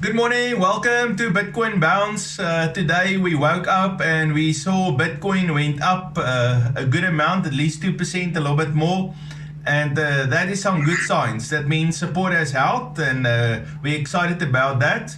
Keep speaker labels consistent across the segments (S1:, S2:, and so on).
S1: Good morning, welcome to Bitcoin Bounce. Today we woke up and we saw Bitcoin went up a good amount, at least 2%, a little bit more. And that is some good signs. That means support has held, and we're excited about that.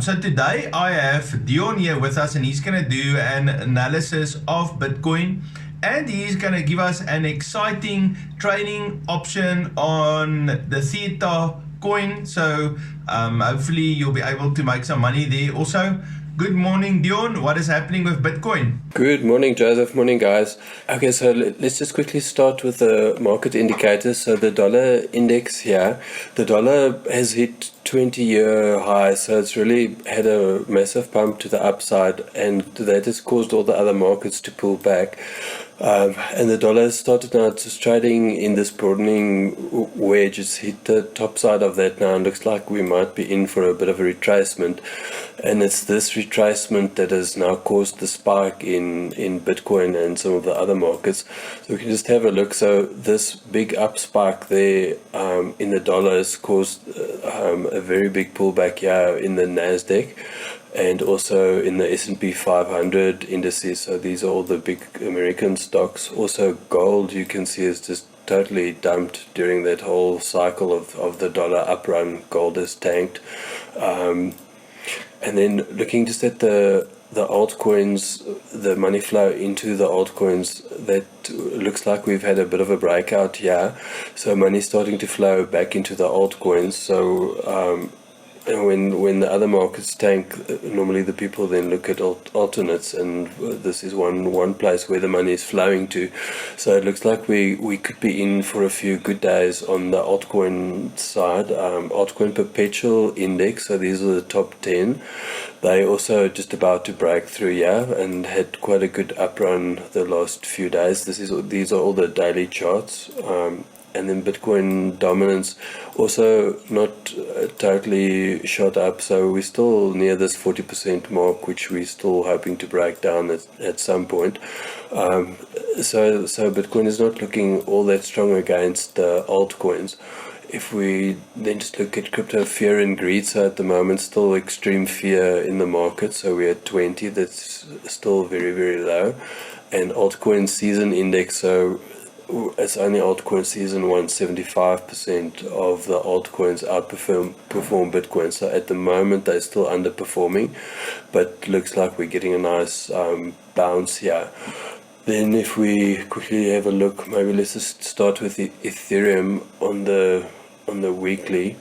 S1: So today I have Dion here with us, and he's going to do an analysis of Bitcoin. And he's going to give us an exciting trading option on the Theta coin. So hopefully you'll be able to make some money there also. Good morning, Dion. What is happening with Bitcoin?
S2: Good morning, Joseph. Morning, guys. Okay, so let's just quickly start with the market indicators. So the dollar index here, the dollar has hit 20-year high, so it's really had a massive pump to the upside, and that has caused all the other markets to pull back. And the dollar has started now just trading in this broadening wedge. It's hit the top side of that now, and looks like we might be in for a bit of a retracement. And it's this retracement that has now caused the spike in Bitcoin and some of the other markets. So we can just have a look. So this big up spike there in the dollar has caused a very big pullback here in the Nasdaq, and also in the S&P 500 indices. So these are all the big American stocks. Also gold, you can see, is just totally dumped during that whole cycle of the dollar up run. Gold has tanked. And then looking just at the altcoins, the money flow into the altcoins, that looks like we've had a bit of a breakout here. So money's starting to flow back into the altcoins. So when the other markets tank, normally the people then look at alternates, and this is one place where the money is flowing to. So it looks like we could be in for a few good days on the altcoin side. Altcoin perpetual index, so these are the top 10. They also just about to break through here and had quite a good up run the last few days. These are all the daily charts. And then Bitcoin dominance also not totally shot up, so we're still near this 40% mark, which we're still hoping to break down at some point. So Bitcoin is not looking all that strong against the altcoins. If we then just look at crypto fear and greed, so at the moment still extreme fear in the market, so we're at 20, that's still very, very low. And altcoin season index, so it's only altcoin season 175% of the altcoins outperform Bitcoin. So at the moment they're still underperforming, but looks like we're getting a nice bounce here. Then if we quickly have a look, maybe let's just start with the Ethereum on the weekly.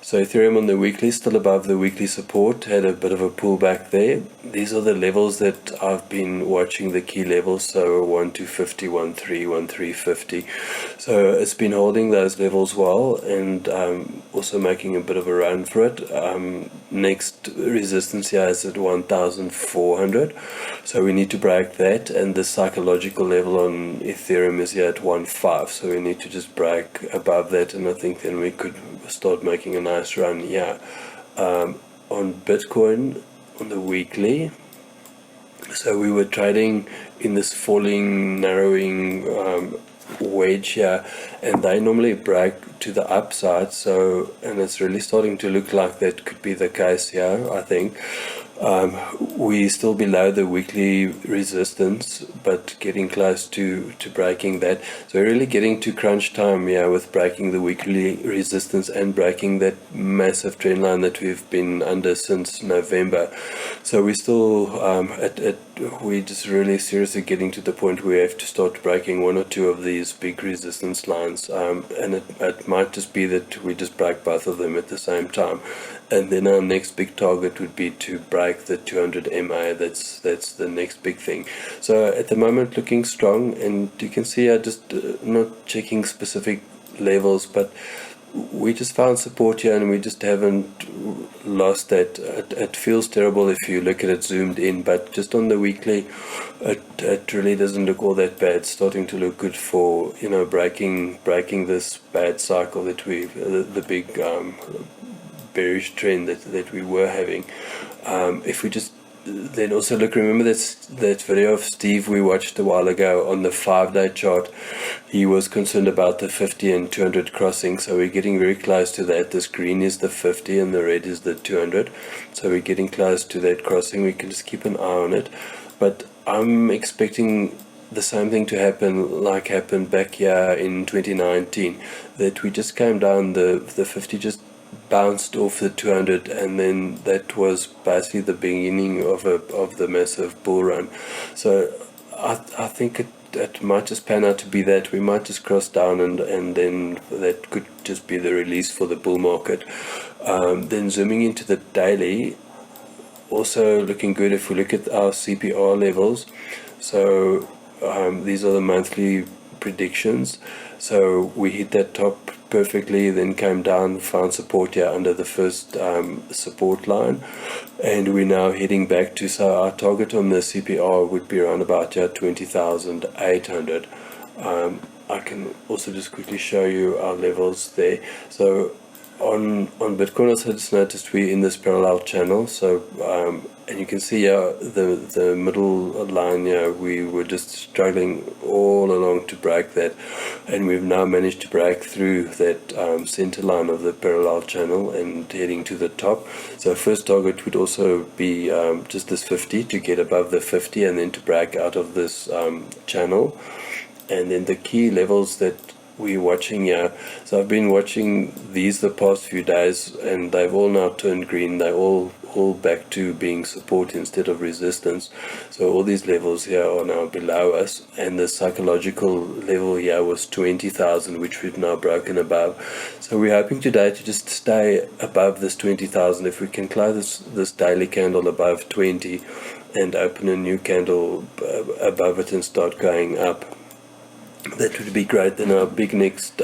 S2: So Ethereum on the weekly, still above the weekly support, had a bit of a pullback there. These are the levels that I've been watching, the key levels, so 1250, 13, 1350. So it's been holding those levels well, and also making a bit of a run for it. Next resistance here is at 1400, so we need to break that, and the psychological level on Ethereum is here at 1.5, so we need to just break above that, and I think then we could start making a nice run here. On Bitcoin on the weekly, so we were trading in this falling, narrowing wedge here, and they normally break to the upside, so, and it's really starting to look like that could be the case here, I think. We're still below the weekly resistance, but getting close to breaking that. So we're really getting to crunch time here with breaking the weekly resistance and breaking that massive trend line that we've been under since November. So we're still we're just really seriously getting to the point where we have to start breaking one or two of these big resistance lines, and it might just be that we just break both of them at the same time. And then our next big target would be to break the 200 MA. That's the next big thing. So at the moment looking strong, and you can see I just not checking specific levels, but we just found support here and we just haven't lost that. It feels terrible if you look at it zoomed in, but just on the weekly it really doesn't look all that bad. It's starting to look good for, you know, breaking this bad cycle that the big bearish trend that we were having. If we just then also look, remember that video of Steve we watched a while ago on the 5-day chart. He was concerned about the 50 and 200 crossing, so we're getting very close to that. This green is the 50 and the red is the 200, so we're getting close to that crossing. We can just keep an eye on it, but I'm expecting the same thing to happen like happened back here in 2019, that we just came down, the 50 just bounced off the 200, and then that was basically the beginning of the massive bull run. So I think it might just pan out to be that we might just cross down, and then that could just be the release for the bull market. Then zooming into the daily, also looking good if we look at our CPR levels. So these are the monthly predictions. So we hit that top perfectly, then came down, found support here under the first support line, and we're now heading back to, so our target on the CPR would be around about 20,800. I can also just quickly show you our levels there. So on Bitcoin, also just noticed we're in this parallel channel. So and you can see here the middle line here, we were just struggling all along to break that, and we've now managed to break through that center line of the parallel channel and heading to the top. So first target would also be just this 50, to get above the 50 and then to break out of this channel. And then the key levels that we're watching here, so I've been watching these the past few days, and they've all now turned green. They're all back to being support instead of resistance. So all these levels here are now below us, and the psychological level here was 20,000, which we've now broken above. So we're hoping today to just stay above this 20,000. If we can close this daily candle above 20 and open a new candle above it and start going up, that would be great. Then our big next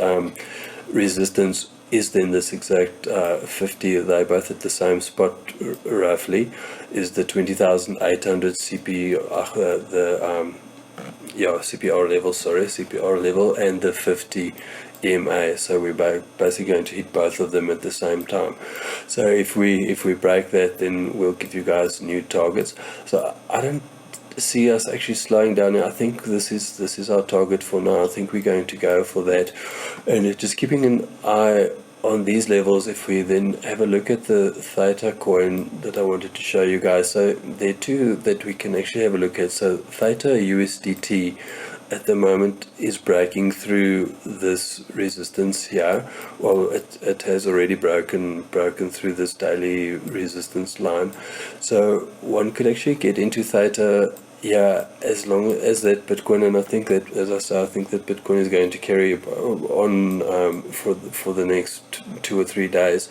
S2: resistance is then this exact 50. They're both at the same spot roughly, is the 20,800 CPR level, and the 50 EMA. So we're basically going to hit both of them at the same time. So if we break that, then we'll give you guys new targets. So I don't see us actually slowing down. I think this is our target for now. I think we're going to go for that, and just keeping an eye on these levels. If we then have a look at the Theta coin that I wanted to show you guys, so there are two that we can actually have a look at. So Theta USDT at the moment is breaking through this resistance here. Well, it has already broken through this daily resistance line. So one could actually get into Theta, as long as that Bitcoin, and I think that, as I say, I think that Bitcoin is going to carry on for the next 2 or 3 days.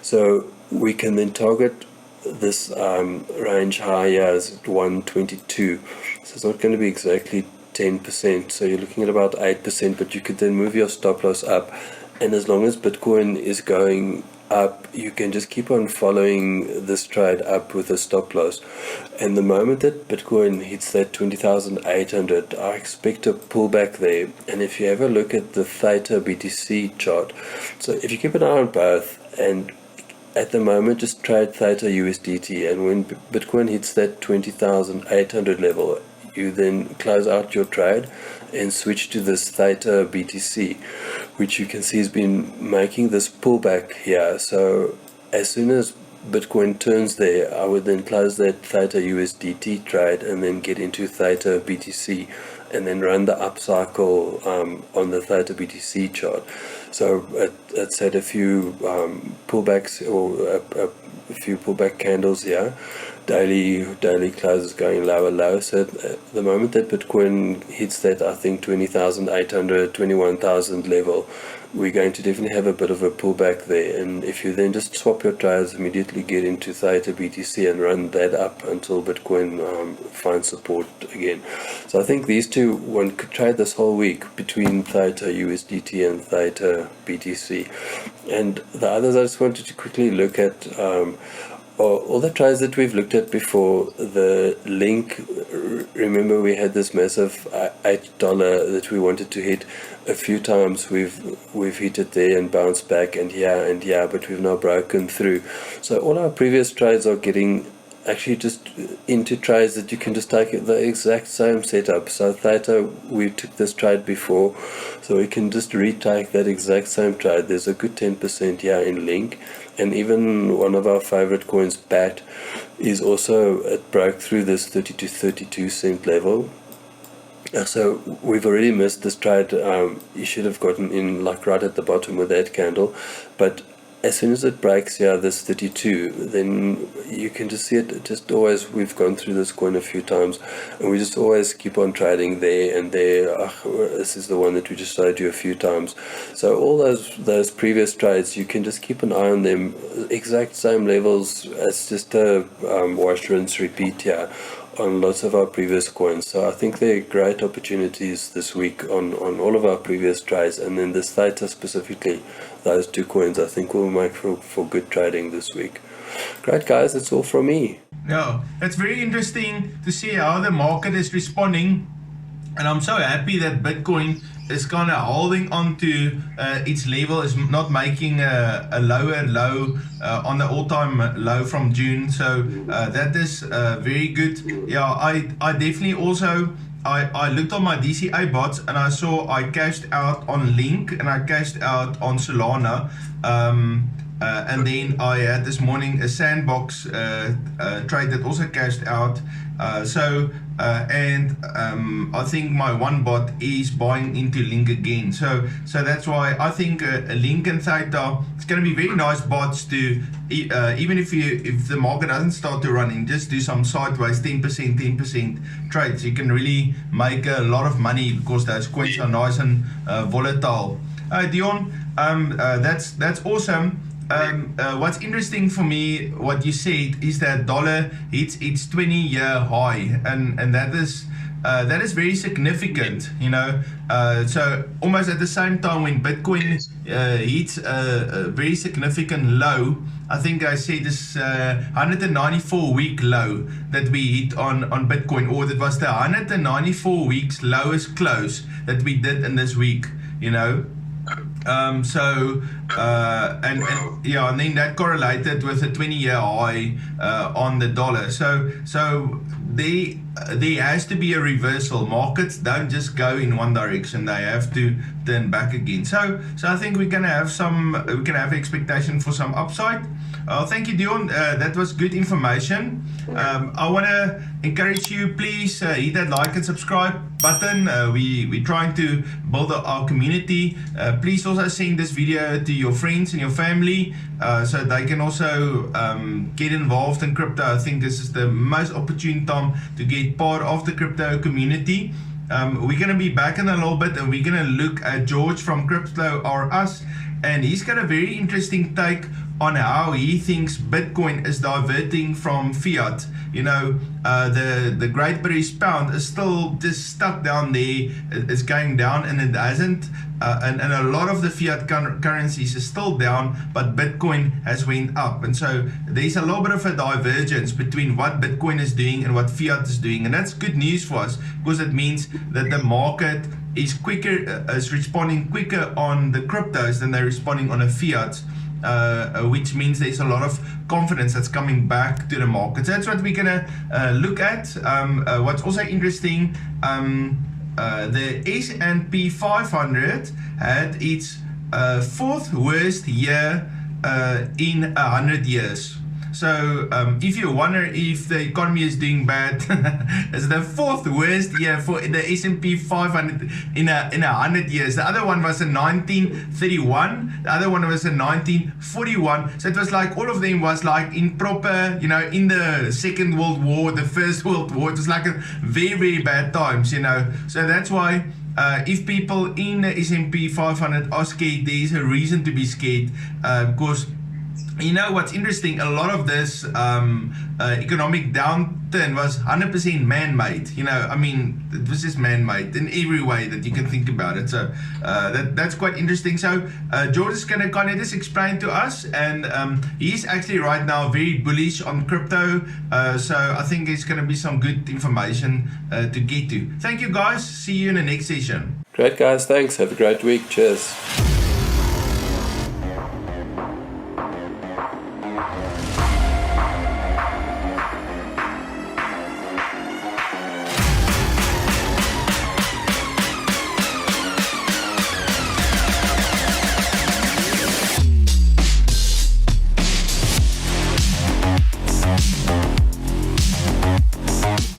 S2: So we can then target this range high here as 122. So it's not going to be exactly 10%, so you're looking at about 8%, but you could then move your stop loss up, and as long as Bitcoin is going up, you can just keep on following this trade up with a stop loss. And the moment that Bitcoin hits that 20,800, I expect a pullback there. And if you have a look at the Theta BTC chart, so if you keep an eye on both, and at the moment just trade Theta USDT, and when Bitcoin hits that 20,800 level, you then close out your trade and switch to this Theta BTC, which you can see has been making this pullback here. So as soon as Bitcoin turns there, I would then close that Theta USDT trade and then get into Theta BTC, and then run the upcycle on the Theta BTC chart. So it's had a few pullbacks, or a few pullback candles here. Daily closes going lower. So at the moment that Bitcoin hits that, I think 20,800, 21,000 level, we're going to definitely have a bit of a pullback there. And if you then just swap your trades, immediately get into Theta BTC and run that up until Bitcoin finds support again. So I think these two, one could trade this whole week between Theta USDT and Theta BTC. And the others I just wanted to quickly look at. All the trades that we've looked at before, the Link, remember we had this massive $8 that we wanted to hit a few times. We've hit it there and bounced back, and but we've now broken through. So all our previous trades are getting actually just into trades that you can just take the exact same setup. So Theta, we took this trade before, so we can just retake that exact same trade. There's a good 10% here in Link, and even one of our favorite coins, BAT, is also, it broke through this 30 to 32 cent level. So we've already missed this trade. You should have gotten in like right at the bottom with that candle, but as soon as it breaks here, this 32, then you can just see it just always, we've gone through this coin a few times, and we just always keep on trading there and there. This is the one that we just showed you a few times. So all those previous trades, you can just keep an eye on them, exact same levels. It's just a wash, rinse, repeat here on lots of our previous coins. So I think there are great opportunities this week on all of our previous trades, and then this Theta specifically, those two coins I think will make for good trading this week. Great guys, that's all from me.
S1: Yeah, it's very interesting to see how the market is responding, and I'm so happy that Bitcoin is kind of holding on to its level, is not making a lower low on the all-time low from June. So that is very good. Yeah, I definitely also I looked on my DCA bots and I saw I cashed out on Link and I cashed out on Solana. And then I had this morning a Sandbox trade that also cashed out. I think my one bot is buying into Link again. So that's why I think Link and Theta, it's going to be very nice bots to, even if the market doesn't start to run in, just do some sideways 10% trades. You can really make a lot of money because those coins are nice and volatile. Dion, that's awesome. What's interesting for me, what you said, is that dollar hits its 20-year high, and that is very significant, you know. So almost at the same time when Bitcoin hits a very significant low, I think I said this 194-week low that we hit on Bitcoin, or that was the 194 weeks lowest close that we did in this week, you know. And then that correlated with a 20-year high on the dollar. So there has to be a reversal. Markets don't just go in one direction; they have to turn back again. So I think we can have expectation for some upside. Thank you, Dion. That was good information. I want to encourage you, please hit that like and subscribe button. We're trying to build our community. Please also send this video to your friends and your family so they can also get involved in crypto. I think this is the most opportune time to get part of the crypto community. We're going to be back in a little bit, and we're going to look at George from Crypto R Us, and he's got a very interesting take on how he thinks Bitcoin is diverting from fiat. You know, the Great British Pound is still just stuck down there. It's going down, and it hasn't. And a lot of the fiat currencies is still down, but Bitcoin has went up. And so there's a little bit of a divergence between what Bitcoin is doing and what fiat is doing. And that's good news for us, because it means that the market is responding quicker on the cryptos than they're responding on a fiat. Which means there's a lot of confidence that's coming back to the market. So that's what we're going to look at. What's also interesting, the S&P 500 had its fourth worst year in 100 years. So if you wonder if the economy is doing bad, it's the fourth worst year for the S&P 500 in 100 years. The other one was in 1931. The other one was in 1941. So it was like all of them was like in proper, you know, in the Second World War, the First World War. It was like a very, very bad times, you know. So that's why if people in the S&P 500 are scared, there is a reason to be scared, because you know what's interesting, a lot of this economic downturn was 100% man-made. You know, I mean, it was just man-made in every way that you can think about it. So that's quite interesting. So George is going to kind of just explain to us, and he's actually right now very bullish on crypto. So I think it's going to be some good information to get to. Thank you guys. See you in the next session.
S2: Great guys, thanks. Have a great week. Cheers.